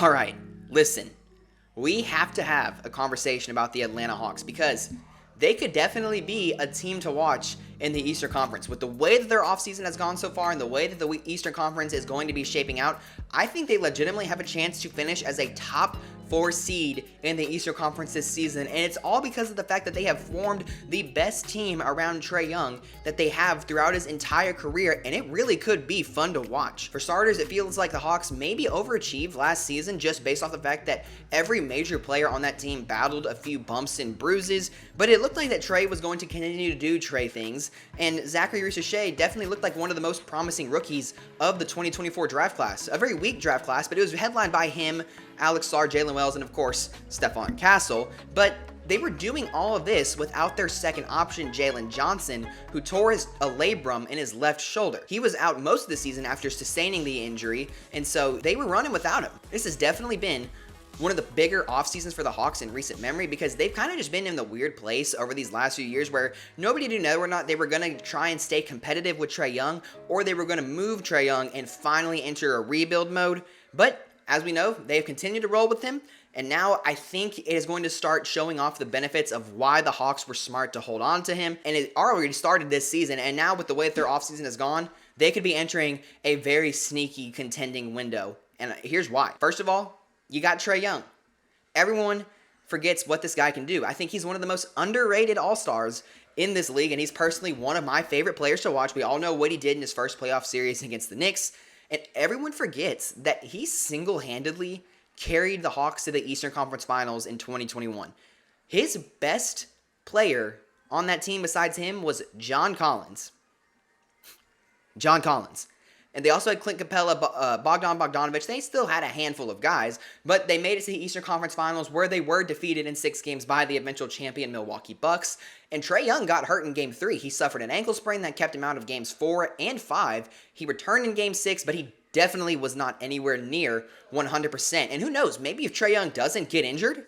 All right, listen. We have to have a conversation about the Atlanta Hawks because they could definitely be a team to watch in the Eastern Conference. With the way that their offseason has gone so far and the way that the Eastern Conference is going to be shaping out, I think they legitimately have a chance to finish as a top 4 seed in the Eastern Conference this season, and it's all because of the fact that they have formed the best team around Trae Young that they have throughout his entire career, and it really could be fun to watch. For starters, it feels like the Hawks maybe overachieved last season just based off the fact that every major player on that team battled a few bumps and bruises, but it looked like that Trae was going to continue to do Trae things, and Zachary Ricochet definitely looked like one of the most promising rookies of the 2024 draft class. A very weak draft class, but it was headlined by him, Alex Sarr, Jalen Wells, and of course, Stephon Castle, but they were doing all of this without their second option, Jalen Johnson, who tore a labrum in his left shoulder. He was out most of the season after sustaining the injury, and so they were running without him. This has definitely been one of the bigger off seasons for the Hawks in recent memory because they've kind of just been in the weird place over these last few years where nobody knew whether or not they were going to try and stay competitive with Trae Young or they were going to move Trae Young and finally enter a rebuild mode. But as we know, they have continued to roll with him, and now I think it is going to start showing off the benefits of why the Hawks were smart to hold on to him, and it already started this season, and now with the way that their offseason has gone, they could be entering a very sneaky contending window, and here's why. First of all, you got Trae Young. Everyone forgets what this guy can do. I think he's one of the most underrated all-stars in this league, and he's personally one of my favorite players to watch. We all know what he did in his first playoff series against the Knicks, and everyone forgets that he single-handedly carried the Hawks to the Eastern Conference Finals in 2021. His best player on that team besides him was John Collins. John Collins. And they also had Clint Capella, Bogdan Bogdanovic. They still had a handful of guys, but they made it to the Eastern Conference Finals where they were defeated in 6 games by the eventual champion Milwaukee Bucks. And Trae Young got hurt in Game 3. He suffered an ankle sprain that kept him out of Games 4 and 5. He returned in Game 6, but he definitely was not anywhere near 100%. And who knows, maybe if Trae Young doesn't get injured,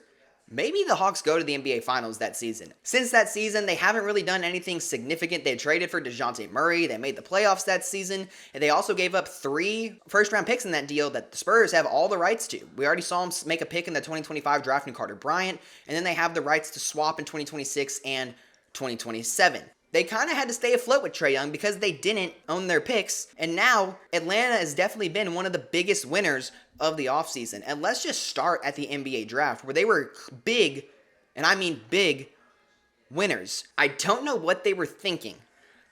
maybe the Hawks go to the NBA Finals that season. Since that season, they haven't really done anything significant. They traded for DeJounte Murray. They made the playoffs that season. And they also gave up 3 first-round picks in that deal that the Spurs have all the rights to. We already saw them make a pick in the 2025 draft in Carter Bryant. And then they have the rights to swap in 2026 and 2027. They kind of had to stay afloat with Trae Young because they didn't own their picks. And now Atlanta has definitely been one of the biggest winners of the offseason. And let's just start at the NBA draft where they were big, and I mean big, winners. I don't know what they were thinking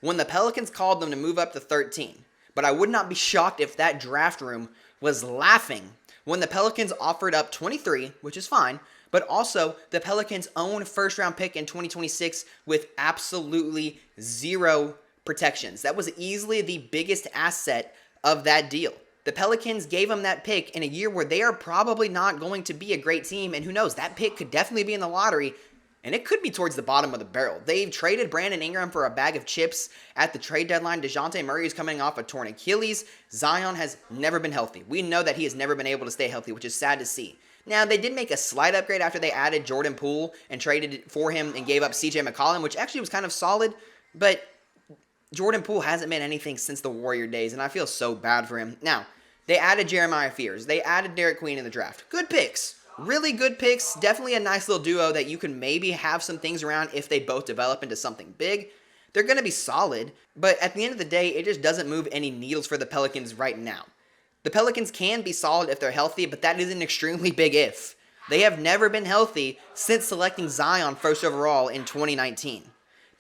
when the Pelicans called them to move up to 13. But I would not be shocked if that draft room was laughing when the Pelicans offered up 23, which is fine, but also the Pelicans' own first-round pick in 2026 with absolutely 0 protections. That was easily the biggest asset of that deal. The Pelicans gave them that pick in a year where they are probably not going to be a great team, and who knows, that pick could definitely be in the lottery, and it could be towards the bottom of the barrel. They've traded Brandon Ingram for a bag of chips at the trade deadline. DeJounte Murray is coming off a torn Achilles. Zion has never been healthy. We know that he has never been able to stay healthy, which is sad to see. Now, they did make a slight upgrade after they added Jordan Poole and traded for him and gave up CJ McCollum, which actually was kind of solid, but Jordan Poole hasn't been anything since the Warrior days, and I feel so bad for him. Now, they added Jeremiah Fears. They added Derek Queen in the draft. Good picks. Really good picks. Definitely a nice little duo that you can maybe have some things around if they both develop into something big. They're going to be solid, but at the end of the day, it just doesn't move any needles for the Pelicans right now. The Pelicans can be solid if they're healthy, but that is an extremely big if. They have never been healthy since selecting Zion first overall in 2019.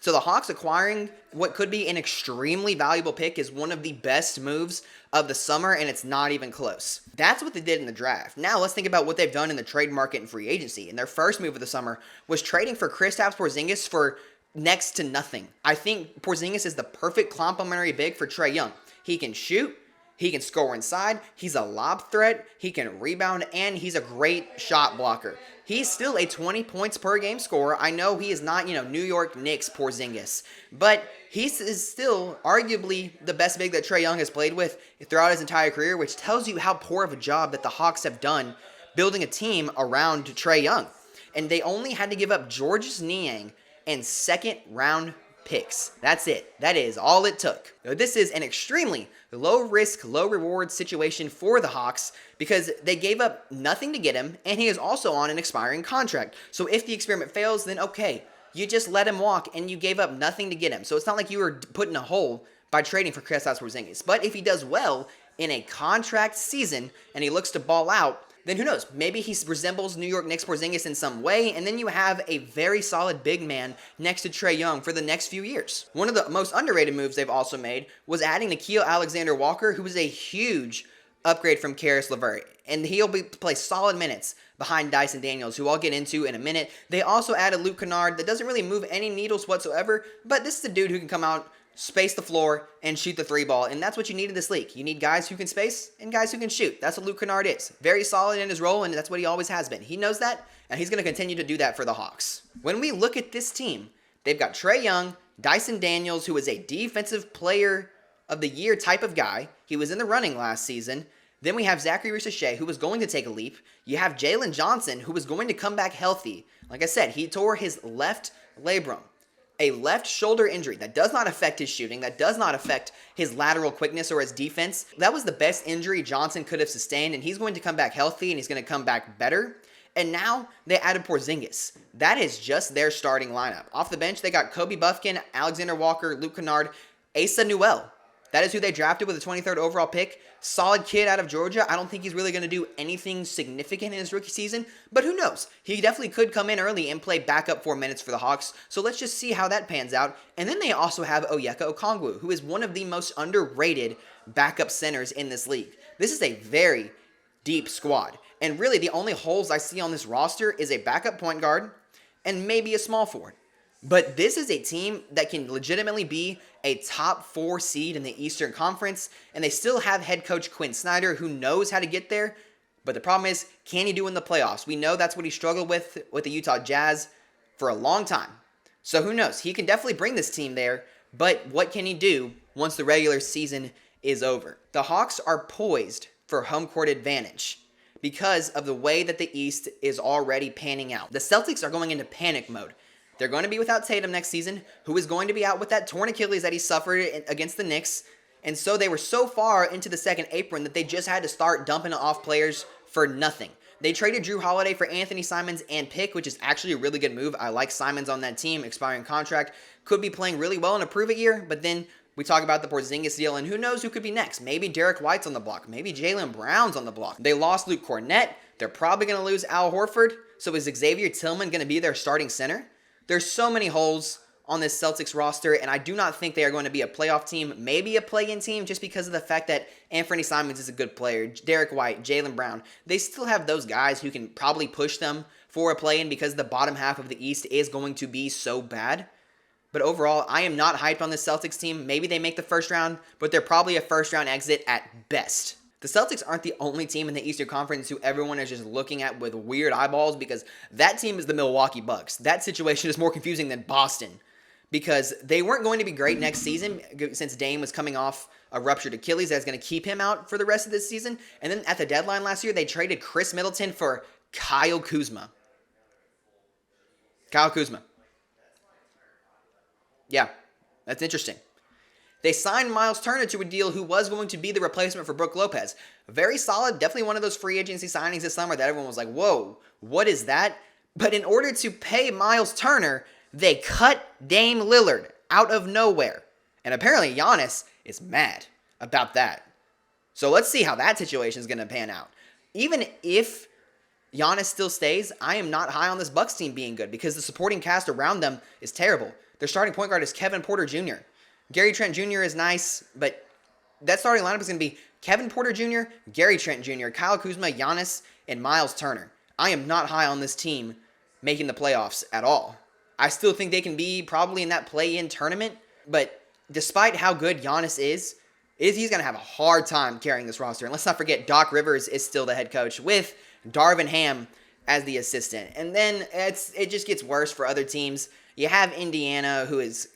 So the Hawks acquiring what could be an extremely valuable pick is one of the best moves of the summer, and it's not even close. That's what they did in the draft. Now let's think about what they've done in the trade market and free agency. And their first move of the summer was trading for Kristaps Porzingis for next to nothing. I think Porzingis is the perfect complementary big for Trae Young. He can shoot. He can score inside, he's a lob threat, he can rebound, and he's a great shot blocker. He's still a 20 points per game scorer. I know he is not, New York Knicks Porzingis, but he is still arguably the best big that Trae Young has played with throughout his entire career, which tells you how poor of a job that the Hawks have done building a team around Trae Young. And they only had to give up Georges Niang and second round picks. That's it. That is all it took. Now, this is an extremely low risk, low reward situation for the Hawks because they gave up nothing to get him, and he is also on an expiring contract. So if the experiment fails, then okay, you just let him walk and you gave up nothing to get him. So it's not like you were put in a hole by trading for Kristaps Porzingis. But if he does well in a contract season and he looks to ball out, then who knows? Maybe he resembles New York Knicks Porzingis in some way, and then you have a very solid big man next to Trae Young for the next few years. One of the most underrated moves they've also made was adding Nickeil Alexander-Walker, who was a huge upgrade from Caris LeVert, and he'll play solid minutes behind Dyson Daniels, who I'll get into in a minute. They also added Luke Kennard that doesn't really move any needles whatsoever, but this is a dude who can come out, space the floor, and shoot the three ball, and that's what you need in this league. You need guys who can space and guys who can shoot. That's what Luke Kennard is. Very solid in his role, and that's what he always has been. He knows that, and he's going to continue to do that for the Hawks. When we look at this team, they've got Trae Young, Dyson Daniels, who is a defensive player of the year type of guy. He was in the running last season. Then we have Zachary Reese-Shea, who was going to take a leap. You have Jalen Johnson, who was going to come back healthy. Like I said, he tore his left labrum. A left shoulder injury that does not affect his shooting, that does not affect his lateral quickness or his defense. That was the best injury Johnson could have sustained, and he's going to come back healthy, and he's going to come back better. And now they added Porzingis. That is just their starting lineup. Off the bench, they got Kobe Buffkin, Alexander Walker, Luke Kennard, Asa Newell. That is who they drafted with the 23rd overall pick. Solid kid out of Georgia. I don't think he's really going to do anything significant in his rookie season, but who knows? He definitely could come in early and play backup 4 minutes for the Hawks, so let's just see how that pans out. And then they also have Onyeka Okongwu, who is one of the most underrated backup centers in this league. This is a very deep squad, and really the only holes I see on this roster is a backup point guard and maybe a small forward. But this is a team that can legitimately be a top 4 seed in the Eastern Conference, and they still have head coach Quinn Snyder, who knows how to get there. But the problem is, can he do in the playoffs? We know that's what he struggled with the Utah Jazz for a long time. So who knows? He can definitely bring this team there, but what can he do once the regular season is over? The Hawks are poised for home court advantage because of the way that the East is already panning out. The Celtics are going into panic mode. They're going to be without Tatum next season, who is going to be out with that torn Achilles that he suffered against the Knicks. And so they were so far into the second apron that they just had to start dumping off players for nothing. They traded Drew Holiday for Anthony Simons and pick, which is actually a really good move. I like Simons on that team, expiring contract. Could be playing really well in a prove-it year, but then we talk about the Porzingis deal, and who knows who could be next. Maybe Derek White's on the block. Maybe Jaylen Brown's on the block. They lost Luke Cornett. They're probably going to lose Al Horford. So is Xavier Tillman going to be their starting center? There's so many holes on this Celtics roster, and I do not think they are going to be a playoff team, maybe a play-in team, just because of the fact that Anthony Simons is a good player, Derek White, Jaylen Brown. They still have those guys who can probably push them for a play-in because the bottom half of the East is going to be so bad. But overall, I am not hyped on this Celtics team. Maybe they make the first round, but they're probably a first-round exit at best. The Celtics aren't the only team in the Eastern Conference who everyone is just looking at with weird eyeballs, because that team is the Milwaukee Bucks. That situation is more confusing than Boston, because they weren't going to be great next season since Dame was coming off a ruptured Achilles that's going to keep him out for the rest of this season. And then at the deadline last year, they traded Chris Middleton for Kyle Kuzma. Yeah, that's interesting. They signed Miles Turner to a deal who was going to be the replacement for Brook Lopez. Very solid, definitely one of those free agency signings this summer that everyone was like, whoa, what is that? But in order to pay Miles Turner, they cut Dame Lillard out of nowhere. And apparently Giannis is mad about that. So let's see how that situation is going to pan out. Even if Giannis still stays, I am not high on this Bucks team being good because the supporting cast around them is terrible. Their starting point guard is Kevin Porter Jr. Gary Trent Jr. is nice, but that starting lineup is going to be Kevin Porter Jr., Gary Trent Jr., Kyle Kuzma, Giannis, and Miles Turner. I am not high on this team making the playoffs at all. I still think they can be probably in that play-in tournament, but despite how good Giannis is he's going to have a hard time carrying this roster. And let's not forget, Doc Rivers is still the head coach with Darvin Ham as the assistant. And then it just gets worse for other teams. You have Indiana, who is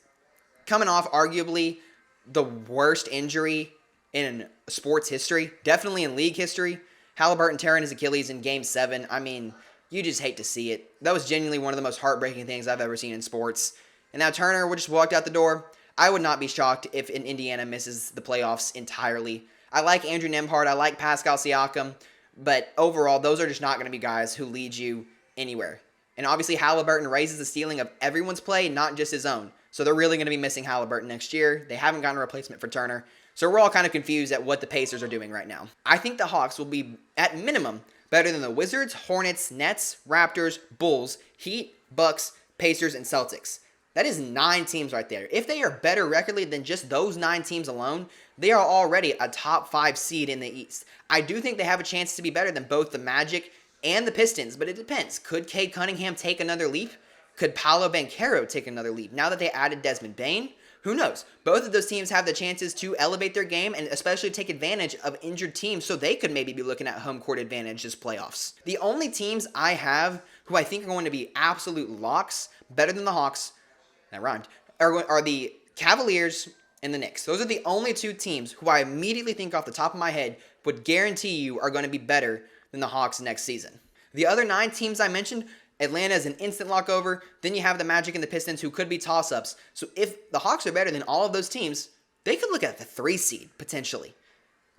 coming off arguably the worst injury in sports history, definitely in league history. Halliburton tearing his Achilles in Game 7. I mean, you just hate to see it. That was genuinely one of the most heartbreaking things I've ever seen in sports. And now Turner would just walked out the door. I would not be shocked if Indiana misses the playoffs entirely. I like Andrew Nembhard. I like Pascal Siakam. But overall, those are just not going to be guys who lead you anywhere. And obviously, Halliburton raises the ceiling of everyone's play, not just his own. So they're really going to be missing Halliburton next year. They haven't gotten a replacement for Turner. So we're all kind of confused at what the Pacers are doing right now. I think the Hawks will be, at minimum, better than the Wizards, Hornets, Nets, Raptors, Bulls, Heat, Bucks, Pacers, and Celtics. That is 9 teams right there. If they are better recordly than just those 9 teams alone, they are already a top 5 seed in the East. I do think they have a chance to be better than both the Magic and the Pistons, but it depends. Could Cade Cunningham take another leap? Could Paolo Banchero take another leap? Now that they added Desmond Bane, who knows? Both of those teams have the chances to elevate their game and especially take advantage of injured teams, so they could maybe be looking at home court advantage this playoffs. The only teams I have who I think are going to be absolute locks, better than the Hawks, that rhymed, are the Cavaliers and the Knicks. Those are the only 2 teams who I immediately think off the top of my head would guarantee you are going to be better than the Hawks next season. The other 9 teams I mentioned, Atlanta is an instant lock over. Then you have the Magic and the Pistons, who could be toss-ups. So if the Hawks are better than all of those teams, they could look at the 3 seed, potentially.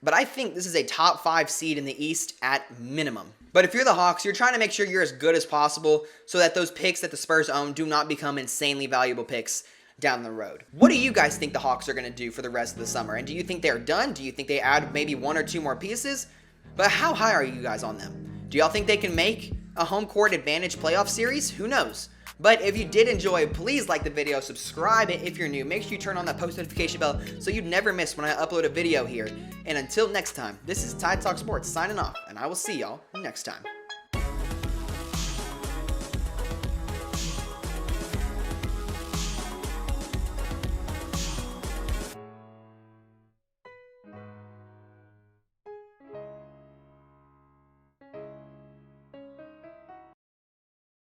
But I think this is a top 5 seed in the East at minimum. But if you're the Hawks, you're trying to make sure you're as good as possible so that those picks that the Spurs own do not become insanely valuable picks down the road. What do you guys think the Hawks are going to do for the rest of the summer? And do you think they're done? Do you think they add maybe 1 or 2 more pieces? But how high are you guys on them? Do y'all think they can make a home court advantage playoff series? Who knows? But if you did enjoy, please like the video, subscribe if you're new. Make sure you turn on that post notification bell so you'd never miss when I upload a video here. And until next time, this is Tide Talk Sports signing off, and I will see y'all next time.